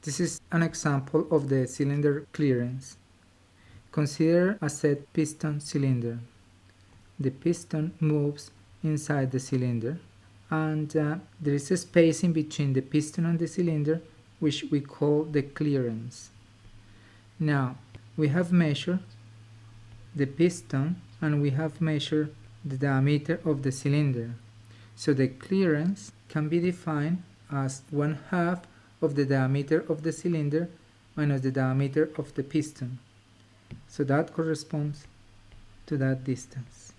This is an example of the cylinder clearance. Consider a set piston cylinder. The piston moves inside the cylinder, and there is a space in between the piston and the cylinder, which we call the clearance. Now, we have measured the piston and we have measured the diameter of the cylinder. So the clearance can be defined as 1/2 of the diameter of the cylinder minus the diameter of the piston. So that corresponds to that distance.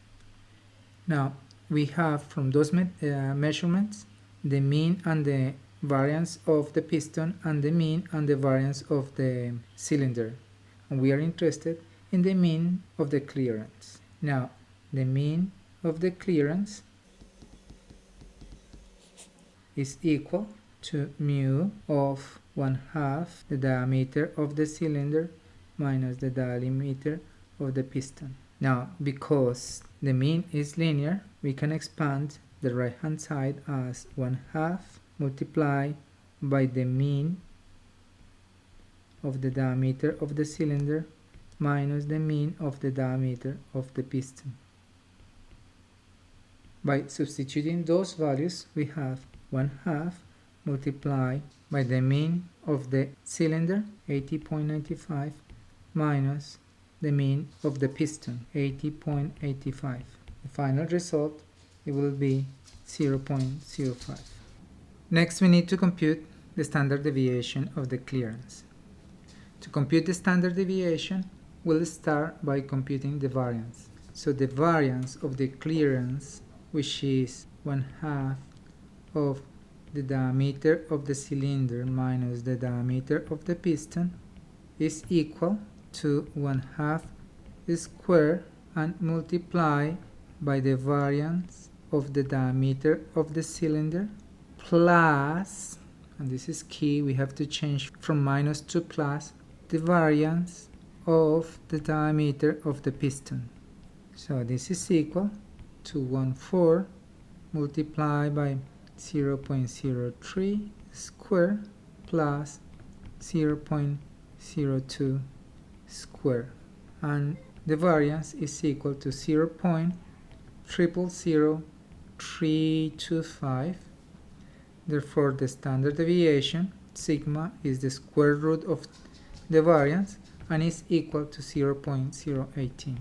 Now, we have from those measurements the mean and the variance of the piston and the mean and the variance of the cylinder. And we are interested in the mean of the clearance. Now, the mean of the clearance is equal to mu of 1/2 the diameter of the cylinder minus the diameter of the piston. Now, because the mean is linear, we can expand the right hand side as 1/2 multiplied by the mean of the diameter of the cylinder minus the mean of the diameter of the piston. By substituting those values, we have 1/2 multiplied by the mean of the cylinder, 80.95, minus the mean of the piston, 80.85. The final result, it will be 0.05. Next, we need to compute the standard deviation of the clearance. To compute the standard deviation, we'll start by computing the variance. So the variance of the clearance, which is 1/2 of the diameter of the cylinder minus the diameter of the piston, is equal to 1/2 squared and multiply by the variance of the diameter of the cylinder plus, and this is key, we have to change from minus to plus, the variance of the diameter of the piston. So this is equal to 1/4 multiplied by 0.03 squared plus 0.02 squared, and the variance is equal to 0.000325. Therefore, the standard deviation, sigma, is the square root of the variance and is equal to 0.018.